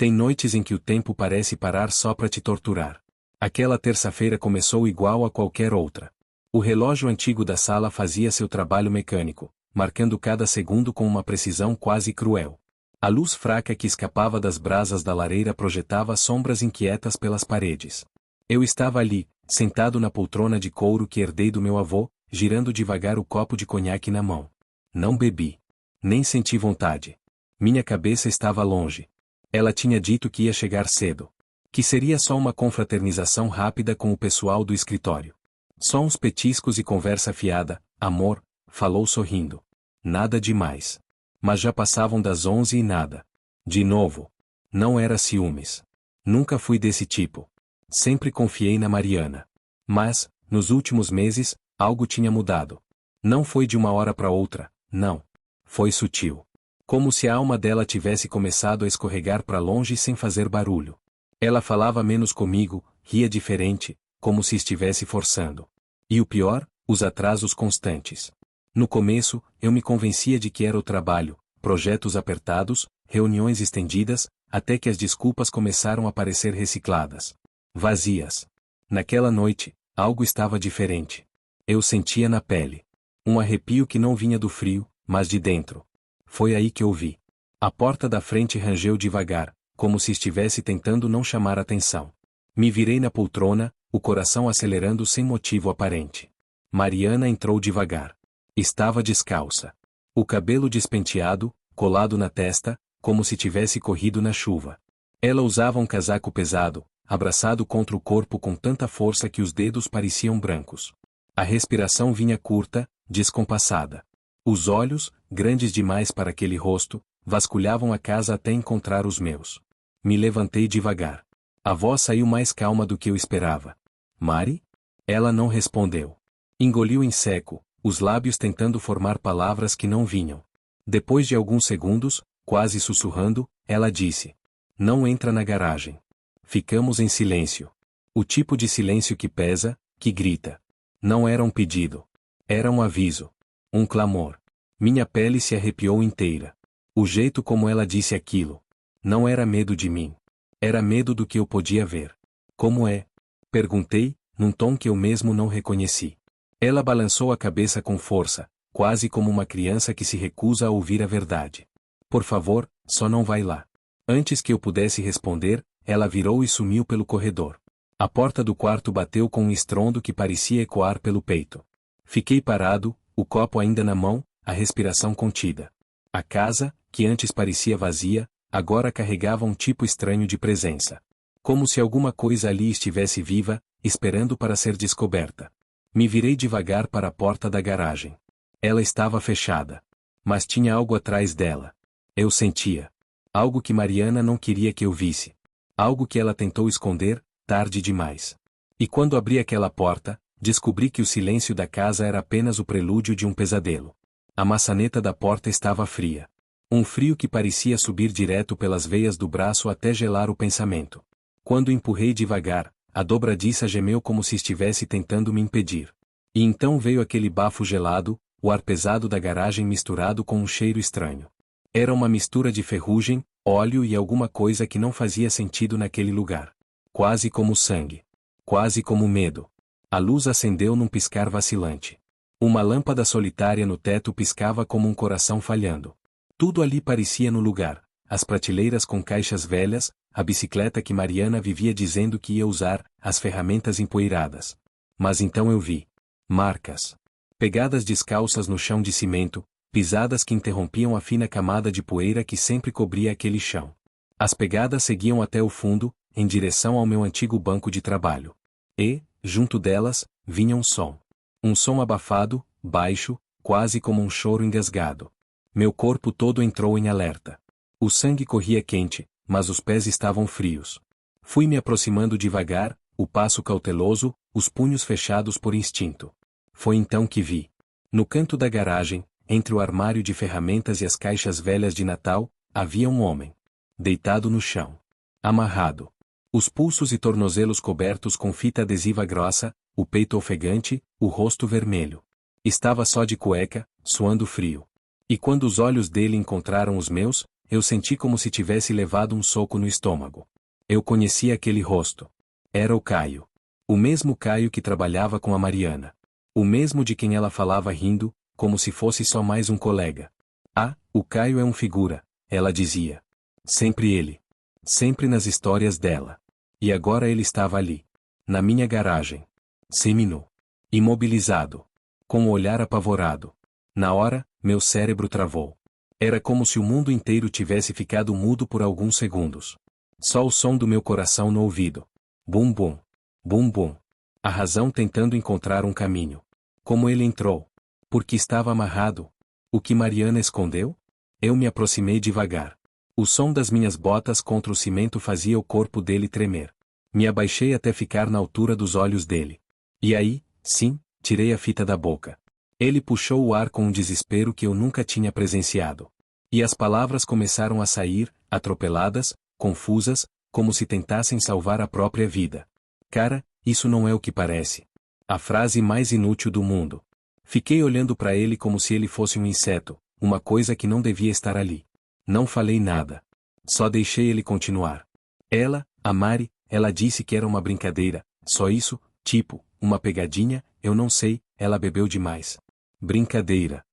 Tem noites em que o tempo parece parar só para te torturar. Aquela terça-feira começou igual a qualquer outra. O relógio antigo da sala fazia seu trabalho mecânico, marcando cada segundo com uma precisão quase cruel. A luz fraca que escapava das brasas da lareira projetava sombras inquietas pelas paredes. Eu estava ali, sentado na poltrona de couro que herdei do meu avô, girando devagar o copo de conhaque na mão. Não bebi. Nem senti vontade. Minha cabeça estava longe. Ela tinha dito que ia chegar cedo. Que seria só uma confraternização rápida com o pessoal do escritório. Só uns petiscos e conversa fiada, amor, falou sorrindo. Nada demais. Mas já passavam das 11 e nada. De novo. Não era ciúmes. Nunca fui desse tipo. Sempre confiei na Mariana. Mas, nos últimos meses, algo tinha mudado. Não foi de uma hora para outra, não. Foi sutil. Como se a alma dela tivesse começado a escorregar para longe sem fazer barulho. Ela falava menos comigo, ria diferente, como se estivesse forçando. E o pior, os atrasos constantes. No começo, eu me convencia de que era o trabalho, projetos apertados, reuniões estendidas, até que as desculpas começaram a parecer recicladas. Vazias. Naquela noite, algo estava diferente. Eu sentia na pele. Um arrepio que não vinha do frio, mas de dentro. Foi aí que ouvi. A porta da frente rangeu devagar, como se estivesse tentando não chamar atenção. Me virei na poltrona, o coração acelerando sem motivo aparente. Mariana entrou devagar. Estava descalça. O cabelo despenteado, colado na testa, como se tivesse corrido na chuva. Ela usava um casaco pesado, abraçado contra o corpo com tanta força que os dedos pareciam brancos. A respiração vinha curta, descompassada. Os olhos, grandes demais para aquele rosto, vasculhavam a casa até encontrar os meus. Me levantei devagar. A voz saiu mais calma do que eu esperava. Mari? Ela não respondeu. Engoliu em seco, os lábios tentando formar palavras que não vinham. Depois de alguns segundos, quase sussurrando, ela disse: Não entra na garagem. Ficamos em silêncio. O tipo de silêncio que pesa, que grita. Não era um pedido. Era um aviso. Um clamor. Minha pele se arrepiou inteira. O jeito como ela disse aquilo. Não era medo de mim. Era medo do que eu podia ver. Como é? Perguntei, num tom que eu mesmo não reconheci. Ela balançou a cabeça com força, quase como uma criança que se recusa a ouvir a verdade. Por favor, só não vai lá. Antes que eu pudesse responder, ela virou e sumiu pelo corredor. A porta do quarto bateu com um estrondo que parecia ecoar pelo peito. Fiquei parado, o copo ainda na mão, a respiração contida. A casa, que antes parecia vazia, agora carregava um tipo estranho de presença. Como se alguma coisa ali estivesse viva, esperando para ser descoberta. Me virei devagar para a porta da garagem. Ela estava fechada. Mas tinha algo atrás dela. Eu sentia. Algo que Mariana não queria que eu visse. Algo que ela tentou esconder, tarde demais. E quando abri aquela porta, descobri que o silêncio da casa era apenas o prelúdio de um pesadelo. A maçaneta da porta estava fria. Um frio que parecia subir direto pelas veias do braço até gelar o pensamento. Quando empurrei devagar, a dobradiça gemeu como se estivesse tentando me impedir. E então veio aquele bafo gelado, o ar pesado da garagem misturado com um cheiro estranho. Era uma mistura de ferrugem, óleo e alguma coisa que não fazia sentido naquele lugar. Quase como sangue. Quase como medo. A luz acendeu num piscar vacilante. Uma lâmpada solitária no teto piscava como um coração falhando. Tudo ali parecia no lugar, as prateleiras com caixas velhas, a bicicleta que Mariana vivia dizendo que ia usar, as ferramentas empoeiradas. Mas então eu vi. Marcas. Pegadas descalças no chão de cimento, pisadas que interrompiam a fina camada de poeira que sempre cobria aquele chão. As pegadas seguiam até o fundo, em direção ao meu antigo banco de trabalho. E, junto delas, vinha um som. Um som abafado, baixo, quase como um choro engasgado. Meu corpo todo entrou em alerta. O sangue corria quente, mas os pés estavam frios. Fui me aproximando devagar, o passo cauteloso, os punhos fechados por instinto. Foi então que vi. No canto da garagem, entre o armário de ferramentas e as caixas velhas de Natal, havia um homem. Deitado no chão. Amarrado. Os pulsos e tornozelos cobertos com fita adesiva grossa, o peito ofegante, o rosto vermelho. Estava só de cueca, suando frio. E quando os olhos dele encontraram os meus, eu senti como se tivesse levado um soco no estômago. Eu conhecia aquele rosto. Era o Caio. O mesmo Caio que trabalhava com a Mariana. O mesmo de quem ela falava rindo, como se fosse só mais um colega. Ah, o Caio é um figura, ela dizia. Sempre ele. Sempre nas histórias dela. E agora ele estava ali. Na minha garagem. Seminu. Imobilizado. Com o olhar apavorado. Na hora, meu cérebro travou. Era como se o mundo inteiro tivesse ficado mudo por alguns segundos. Só o som do meu coração no ouvido. Bum bum. Bum bum. A razão tentando encontrar um caminho. Como ele entrou? Porque estava amarrado. O que Mariana escondeu? Eu me aproximei devagar. O som das minhas botas contra o cimento fazia o corpo dele tremer. Me abaixei até ficar na altura dos olhos dele. E aí, sim, tirei a fita da boca. Ele puxou o ar com um desespero que eu nunca tinha presenciado. E as palavras começaram a sair, atropeladas, confusas, como se tentassem salvar a própria vida. Cara, isso não é o que parece. A frase mais inútil do mundo. Fiquei olhando para ele como se ele fosse um inseto, uma coisa que não devia estar ali. Não falei nada. Só deixei ele continuar. Ela, a Mari, ela disse que era uma brincadeira, só isso, tipo, uma pegadinha, eu não sei, ela bebeu demais. Brincadeira.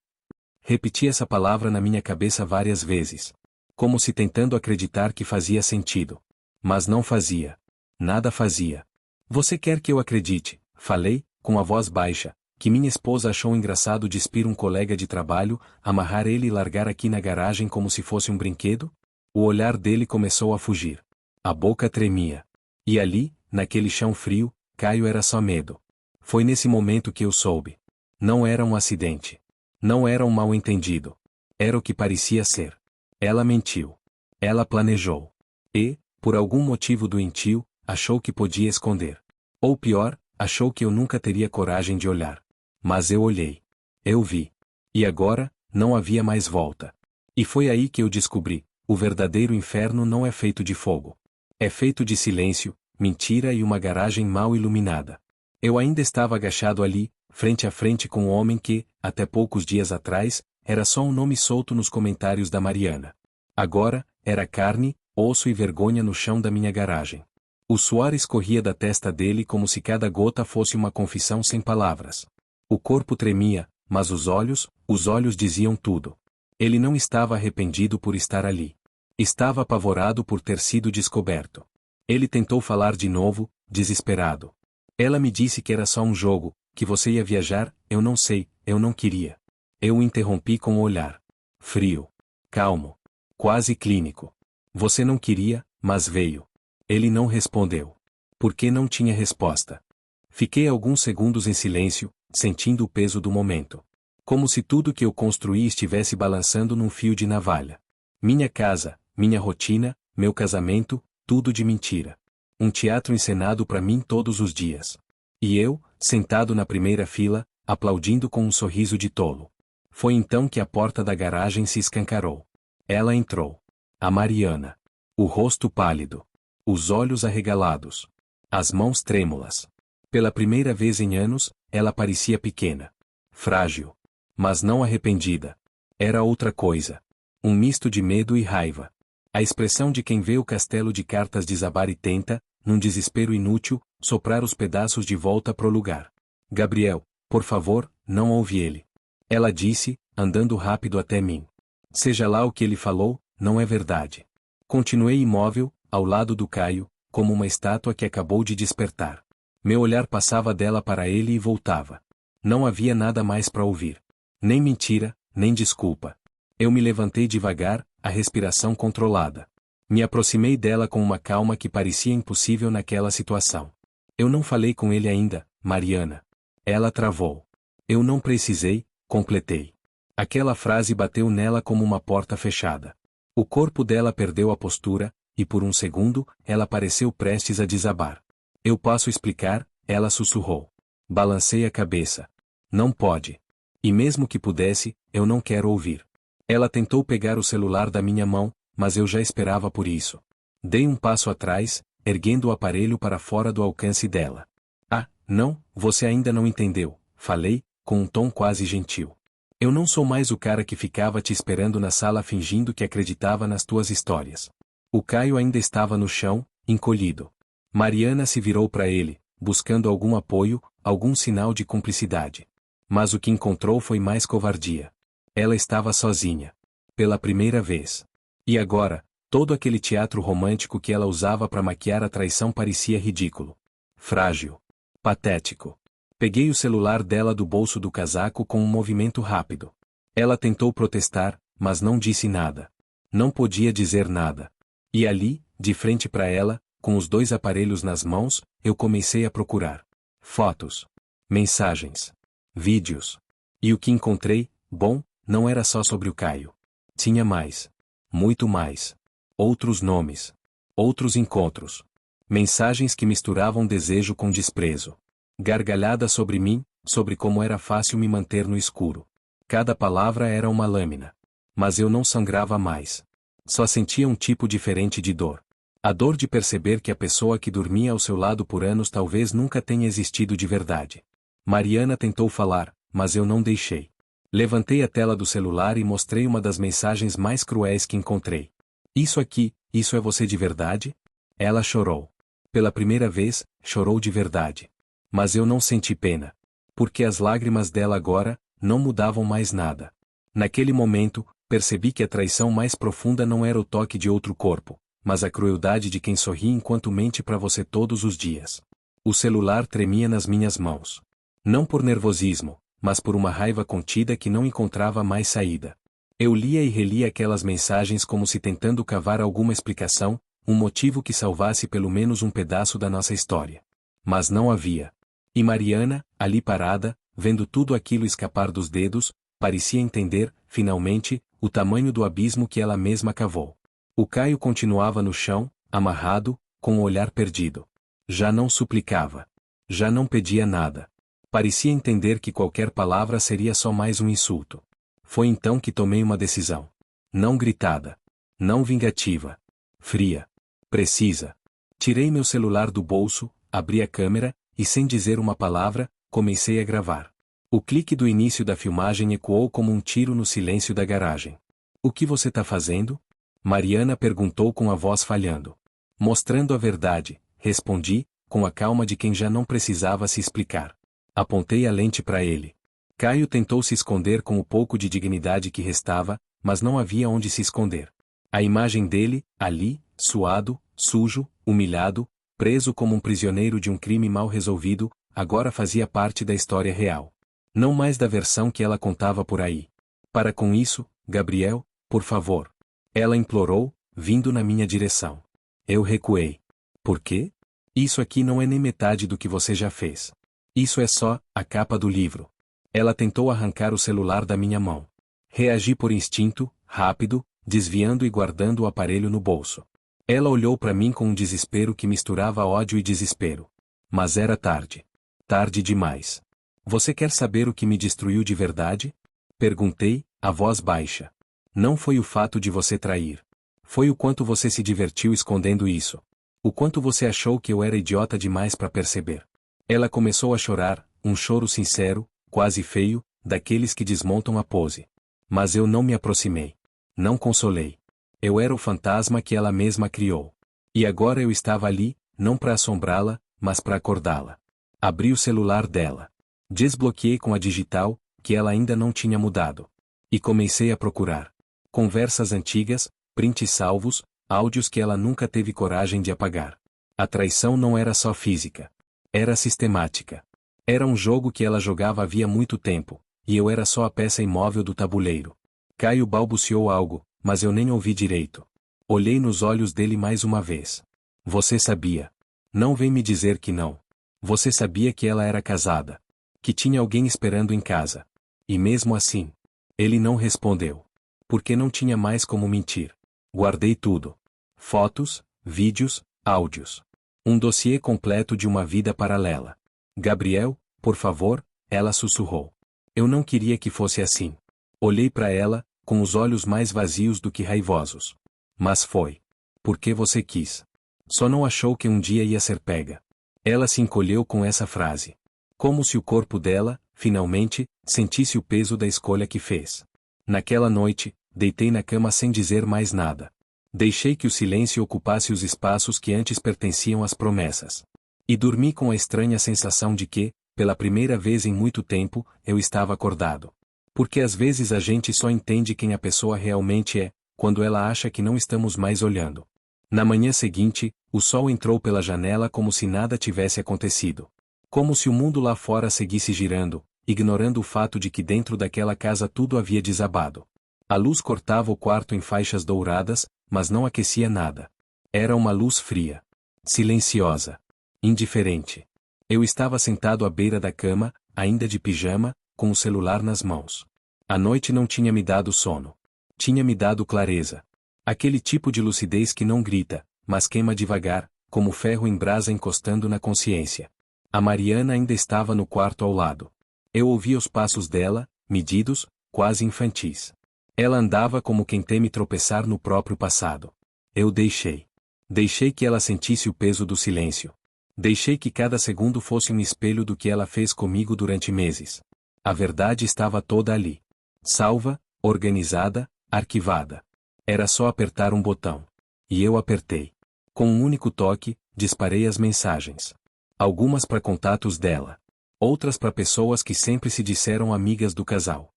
Repeti essa palavra na minha cabeça várias vezes. Como se tentando acreditar que fazia sentido. Mas não fazia. Nada fazia. Você quer que eu acredite, falei, com a voz baixa, que minha esposa achou engraçado despir um colega de trabalho, amarrar ele e largar aqui na garagem como se fosse um brinquedo? O olhar dele começou a fugir. A boca tremia. E ali, naquele chão frio, Caio era só medo. Foi nesse momento que eu soube. Não era um acidente. Não era um mal-entendido. Era o que parecia ser. Ela mentiu. Ela planejou. E, por algum motivo doentio, achou que podia esconder. Ou pior, achou que eu nunca teria coragem de olhar. Mas eu olhei. Eu vi. E agora, não havia mais volta. E foi aí que eu descobri, o verdadeiro inferno não é feito de fogo. É feito de silêncio, mentira e uma garagem mal iluminada. Eu ainda estava agachado ali, frente a frente com o homem que, até poucos dias atrás, era só um nome solto nos comentários da Mariana. Agora, era carne, osso e vergonha no chão da minha garagem. O suor escorria da testa dele como se cada gota fosse uma confissão sem palavras. O corpo tremia, mas os olhos diziam tudo. Ele não estava arrependido por estar ali. Estava apavorado por ter sido descoberto. Ele tentou falar de novo, desesperado. Ela me disse que era só um jogo, que você ia viajar, eu não sei, eu não queria. Eu o interrompi com o olhar. Frio. Calmo. Quase clínico. Você não queria, mas veio. Ele não respondeu. Porque não tinha resposta. Fiquei alguns segundos em silêncio, sentindo o peso do momento. Como se tudo que eu construí estivesse balançando num fio de navalha. Minha casa, minha rotina, meu casamento, tudo de mentira. Um teatro encenado para mim todos os dias. E eu, sentado na primeira fila, aplaudindo com um sorriso de tolo. Foi então que a porta da garagem se escancarou. Ela entrou. A Mariana. O rosto pálido. Os olhos arregalados. As mãos trêmulas. Pela primeira vez em anos, ela parecia pequena. Frágil. Mas não arrependida. Era outra coisa. Um misto de medo e raiva. A expressão de quem vê o castelo de cartas desabar e tenta, num desespero inútil, soprar os pedaços de volta pro lugar. Gabriel, por favor, não ouve ele. Ela disse, andando rápido até mim. Seja lá o que ele falou, não é verdade. Continuei imóvel, ao lado do Caio, como uma estátua que acabou de despertar. Meu olhar passava dela para ele e voltava. Não havia nada mais para ouvir. Nem mentira, nem desculpa. Eu me levantei devagar, a respiração controlada. Me aproximei dela com uma calma que parecia impossível naquela situação. Eu não falei com ele ainda, Mariana. Ela travou. Eu não precisei, completei. Aquela frase bateu nela como uma porta fechada. O corpo dela perdeu a postura, e por um segundo, ela pareceu prestes a desabar. Eu posso explicar, ela sussurrou. Balancei a cabeça. Não pode. E mesmo que pudesse, eu não quero ouvir. Ela tentou pegar o celular da minha mão, mas eu já esperava por isso. Dei um passo atrás, erguendo o aparelho para fora do alcance dela. Ah, não, você ainda não entendeu, falei, com um tom quase gentil. Eu não sou mais o cara que ficava te esperando na sala fingindo que acreditava nas tuas histórias. O Caio ainda estava no chão, encolhido. Mariana se virou para ele, buscando algum apoio, algum sinal de cumplicidade. Mas o que encontrou foi mais covardia. Ela estava sozinha. Pela primeira vez. E agora, todo aquele teatro romântico que ela usava para maquiar a traição parecia ridículo. Frágil. Patético. Peguei o celular dela do bolso do casaco com um movimento rápido. Ela tentou protestar, mas não disse nada. Não podia dizer nada. E ali, de frente para ela, com os dois aparelhos nas mãos, eu comecei a procurar. Fotos. Mensagens. Vídeos. E o que encontrei, bom, não era só sobre o Caio. Tinha mais. Muito mais. Outros nomes. Outros encontros. Mensagens que misturavam desejo com desprezo. Gargalhadas sobre mim, sobre como era fácil me manter no escuro. Cada palavra era uma lâmina. Mas eu não sangrava mais. Só sentia um tipo diferente de dor. A dor de perceber que a pessoa que dormia ao seu lado por anos talvez nunca tenha existido de verdade. Mariana tentou falar, mas eu não deixei. Levantei a tela do celular e mostrei uma das mensagens mais cruéis que encontrei. Isso aqui, isso é você de verdade? Ela chorou. Pela primeira vez, chorou de verdade. Mas eu não senti pena. Porque as lágrimas dela agora, não mudavam mais nada. Naquele momento, percebi que a traição mais profunda não era o toque de outro corpo, mas a crueldade de quem sorri enquanto mente para você todos os dias. O celular tremia nas minhas mãos. Não por nervosismo, mas por uma raiva contida que não encontrava mais saída. Eu lia e relia aquelas mensagens como se tentando cavar alguma explicação, um motivo que salvasse pelo menos um pedaço da nossa história. Mas não havia. E Mariana, ali parada, vendo tudo aquilo escapar dos dedos, parecia entender, finalmente, o tamanho do abismo que ela mesma cavou. O Caio continuava no chão, amarrado, com o olhar perdido. Já não suplicava. Já não pedia nada. Parecia entender que qualquer palavra seria só mais um insulto. Foi então que tomei uma decisão. Não gritada. Não vingativa. Fria. Precisa. Tirei meu celular do bolso, abri a câmera, e sem dizer uma palavra, comecei a gravar. O clique do início da filmagem ecoou como um tiro no silêncio da garagem. O que você tá fazendo? Mariana perguntou com a voz falhando. Mostrando a verdade, respondi, com a calma de quem já não precisava se explicar. Apontei a lente para ele. Caio tentou se esconder com o pouco de dignidade que restava, mas não havia onde se esconder. A imagem dele, ali, suado, sujo, humilhado, preso como um prisioneiro de um crime mal resolvido, agora fazia parte da história real. Não mais da versão que ela contava por aí. Para com isso, Gabriel, por favor. Ela implorou, vindo na minha direção. Eu recuei. Por quê? Isso aqui não é nem metade do que você já fez. Isso é só a capa do livro. Ela tentou arrancar o celular da minha mão. Reagi por instinto, rápido, desviando e guardando o aparelho no bolso. Ela olhou para mim com um desespero que misturava ódio e desespero. Mas era tarde. Tarde demais. Você quer saber o que me destruiu de verdade? Perguntei, a voz baixa. Não foi o fato de você trair. Foi o quanto você se divertiu escondendo isso. O quanto você achou que eu era idiota demais para perceber. Ela começou a chorar, um choro sincero, quase feio, daqueles que desmontam a pose. Mas eu não me aproximei. Não consolei. Eu era o fantasma que ela mesma criou. E agora eu estava ali, não para assombrá-la, mas para acordá-la. Abri o celular dela. Desbloqueei com a digital, que ela ainda não tinha mudado. E comecei a procurar. Conversas antigas, prints salvos, áudios que ela nunca teve coragem de apagar. A traição não era só física. Era sistemática. Era um jogo que ela jogava havia muito tempo, e eu era só a peça imóvel do tabuleiro. Caio balbuciou algo, mas eu nem ouvi direito. Olhei nos olhos dele mais uma vez. Você sabia. Não vem me dizer que não. Você sabia que ela era casada. Que tinha alguém esperando em casa. E mesmo assim. Ele não respondeu. Porque não tinha mais como mentir. Guardei tudo. Fotos, vídeos, áudios. Um dossiê completo de uma vida paralela. Gabriel, por favor, ela sussurrou. Eu não queria que fosse assim. Olhei para ela, com os olhos mais vazios do que raivosos. Mas foi. Porque você quis. Só não achou que um dia ia ser pega. Ela se encolheu com essa frase. Como se o corpo dela, finalmente, sentisse o peso da escolha que fez. Naquela noite, deitei na cama sem dizer mais nada. Deixei que o silêncio ocupasse os espaços que antes pertenciam às promessas. E dormi com a estranha sensação de que, pela primeira vez em muito tempo, eu estava acordado. Porque às vezes a gente só entende quem a pessoa realmente é, quando ela acha que não estamos mais olhando. Na manhã seguinte, o sol entrou pela janela como se nada tivesse acontecido. Como se o mundo lá fora seguisse girando, ignorando o fato de que dentro daquela casa tudo havia desabado. A luz cortava o quarto em faixas douradas, mas não aquecia nada. Era uma luz fria. Silenciosa. Indiferente. Eu estava sentado à beira da cama, ainda de pijama, com o celular nas mãos. A noite não tinha me dado sono. Tinha me dado clareza. Aquele tipo de lucidez que não grita, mas queima devagar, como ferro em brasa encostando na consciência. A Mariana ainda estava no quarto ao lado. Eu ouvia os passos dela, medidos, quase infantis. Ela andava como quem teme tropeçar no próprio passado. Eu deixei. Deixei que ela sentisse o peso do silêncio. Deixei que cada segundo fosse um espelho do que ela fez comigo durante meses. A verdade estava toda ali. Salva, organizada, arquivada. Era só apertar um botão. E eu apertei. Com um único toque, disparei as mensagens. Algumas para contatos dela. Outras para pessoas que sempre se disseram amigas do casal.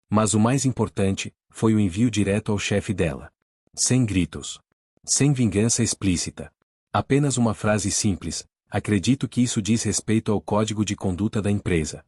Mas o mais importante, foi o envio direto ao chefe dela. Sem gritos. Sem vingança explícita. Apenas uma frase simples: acredito que isso diz respeito ao código de conduta da empresa.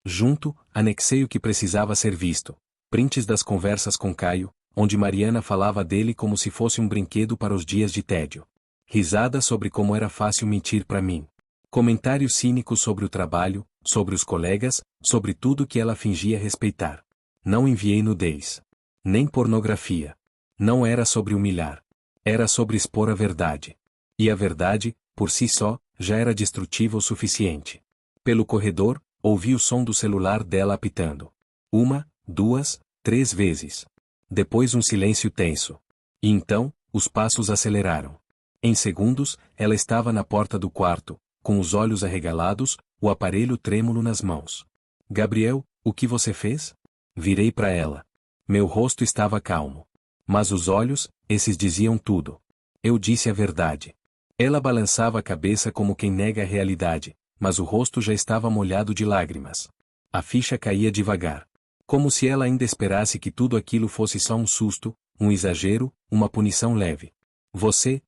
Junto, anexei o que precisava ser visto. Prints das conversas com Caio, onde Mariana falava dele como se fosse um brinquedo para os dias de tédio. Risadas sobre como era fácil mentir para mim. Comentários cínicos sobre o trabalho, sobre os colegas, sobre tudo que ela fingia respeitar. Não enviei nudez. Nem pornografia. Não era sobre humilhar. Era sobre expor a verdade. E a verdade, por si só, já era destrutiva o suficiente. Pelo corredor, ouvi o som do celular dela apitando. 1, 2, 3 vezes. Depois um silêncio tenso. E então, os passos aceleraram. Em segundos, ela estava na porta do quarto, com os olhos arregalados, o aparelho trêmulo nas mãos. Gabriel, o que você fez? Virei para ela. Meu rosto estava calmo. Mas os olhos, esses diziam tudo. Eu disse a verdade. Ela balançava a cabeça como quem nega a realidade, mas o rosto já estava molhado de lágrimas. A ficha caía devagar. Como se ela ainda esperasse que tudo aquilo fosse só um susto, um exagero, uma punição leve. Você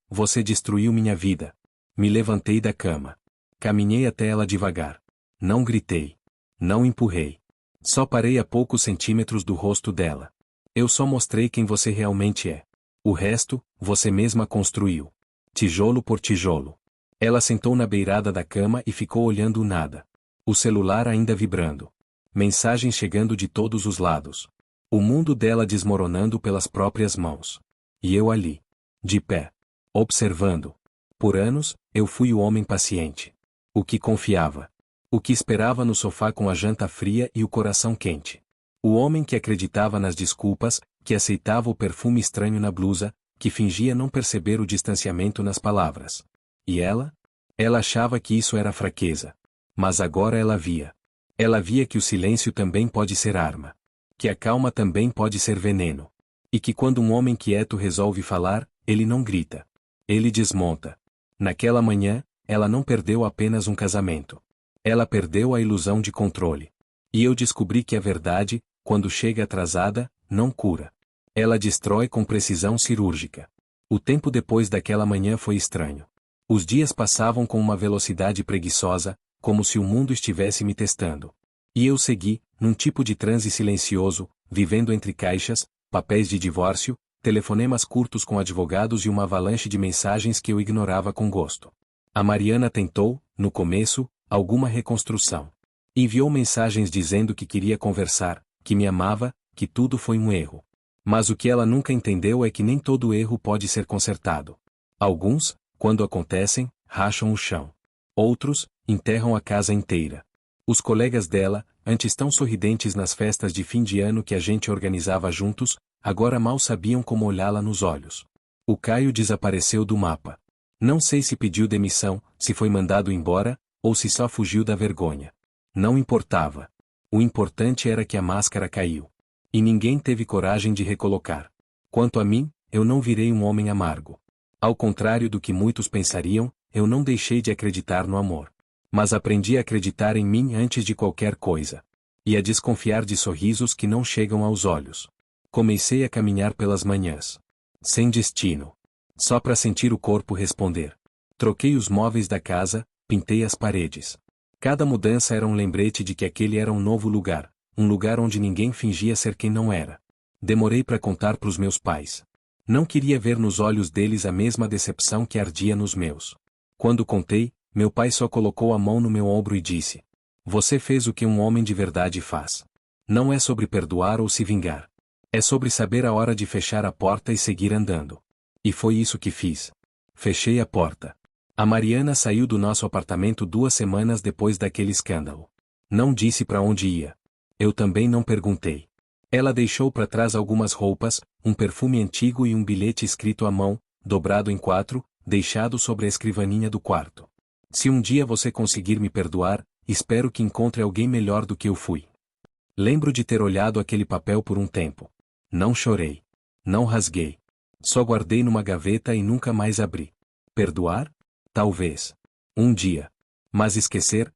destruiu minha vida. Me levantei da cama. Caminhei até ela devagar. Não gritei. Não empurrei. Só parei a poucos centímetros do rosto dela. Eu só mostrei quem você realmente é. O resto, você mesma construiu. Tijolo por tijolo. Ela sentou na beirada da cama e ficou olhando o nada. O celular ainda vibrando. Mensagens chegando de todos os lados. O mundo dela desmoronando pelas próprias mãos. E eu ali. De pé. Observando. Por anos, eu fui o homem paciente. O que confiava. O que esperava no sofá com a janta fria e o coração quente. O homem que acreditava nas desculpas, que aceitava o perfume estranho na blusa, que fingia não perceber o distanciamento nas palavras. E ela? Ela achava que isso era fraqueza. Mas agora ela via. Ela via que o silêncio também pode ser arma. Que a calma também pode ser veneno. E que quando um homem quieto resolve falar, ele não grita. Ele desmonta. Naquela manhã, ela não perdeu apenas um casamento. Ela perdeu a ilusão de controle. E eu descobri que a verdade, quando chega atrasada, não cura. Ela destrói com precisão cirúrgica. O tempo depois daquela manhã foi estranho. Os dias passavam com uma velocidade preguiçosa, como se o mundo estivesse me testando. E eu segui, num tipo de transe silencioso, vivendo entre caixas, papéis de divórcio, telefonemas curtos com advogados e uma avalanche de mensagens que eu ignorava com gosto. A Mariana tentou, no começo, alguma reconstrução. Enviou mensagens dizendo que queria conversar, que me amava, que tudo foi um erro. Mas o que ela nunca entendeu é que nem todo erro pode ser consertado. Alguns, quando acontecem, racham o chão. Outros, enterram a casa inteira. Os colegas dela, antes tão sorridentes nas festas de fim de ano que a gente organizava juntos, agora mal sabiam como olhá-la nos olhos. O Caio desapareceu do mapa. Não sei se pediu demissão, se foi mandado embora, ou se só fugiu da vergonha. Não importava. O importante era que a máscara caiu. E ninguém teve coragem de recolocar. Quanto a mim, eu não virei um homem amargo. Ao contrário do que muitos pensariam, eu não deixei de acreditar no amor. Mas aprendi a acreditar em mim antes de qualquer coisa. E a desconfiar de sorrisos que não chegam aos olhos. Comecei a caminhar pelas manhãs. Sem destino. Só para sentir o corpo responder. Troquei os móveis da casa, pintei as paredes. Cada mudança era um lembrete de que aquele era um novo lugar, um lugar onde ninguém fingia ser quem não era. Demorei para contar para os meus pais. Não queria ver nos olhos deles a mesma decepção que ardia nos meus. Quando contei, meu pai só colocou a mão no meu ombro e disse: "Você fez o que um homem de verdade faz. Não é sobre perdoar ou se vingar. É sobre saber a hora de fechar a porta e seguir andando." E foi isso que fiz. Fechei a porta. A Mariana saiu do nosso apartamento 2 semanas depois daquele escândalo. Não disse para onde ia. Eu também não perguntei. Ela deixou para trás algumas roupas, um perfume antigo e um bilhete escrito à mão, dobrado em 4, deixado sobre a escrivaninha do quarto. "Se um dia você conseguir me perdoar, espero que encontre alguém melhor do que eu fui." Lembro de ter olhado aquele papel por um tempo. Não chorei. Não rasguei. Só guardei numa gaveta e nunca mais abri. Perdoar? Talvez. Um dia. Mas esquecer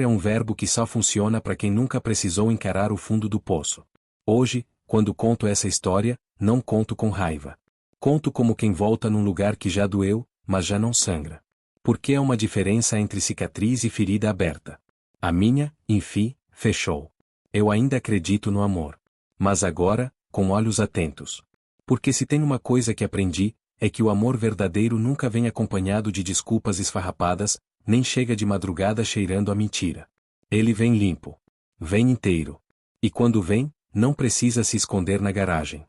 é um verbo que só funciona para quem nunca precisou encarar o fundo do poço. Hoje, quando conto essa história, não conto com raiva. Conto como quem volta num lugar que já doeu, mas já não sangra. Porque há uma diferença entre cicatriz e ferida aberta. A minha, enfim, fechou. Eu ainda acredito no amor. Mas agora, com olhos atentos. Porque se tem uma coisa que aprendi, é que o amor verdadeiro nunca vem acompanhado de desculpas esfarrapadas, nem chega de madrugada cheirando a mentira. Ele vem limpo. Vem inteiro. E quando vem, não precisa se esconder na garagem.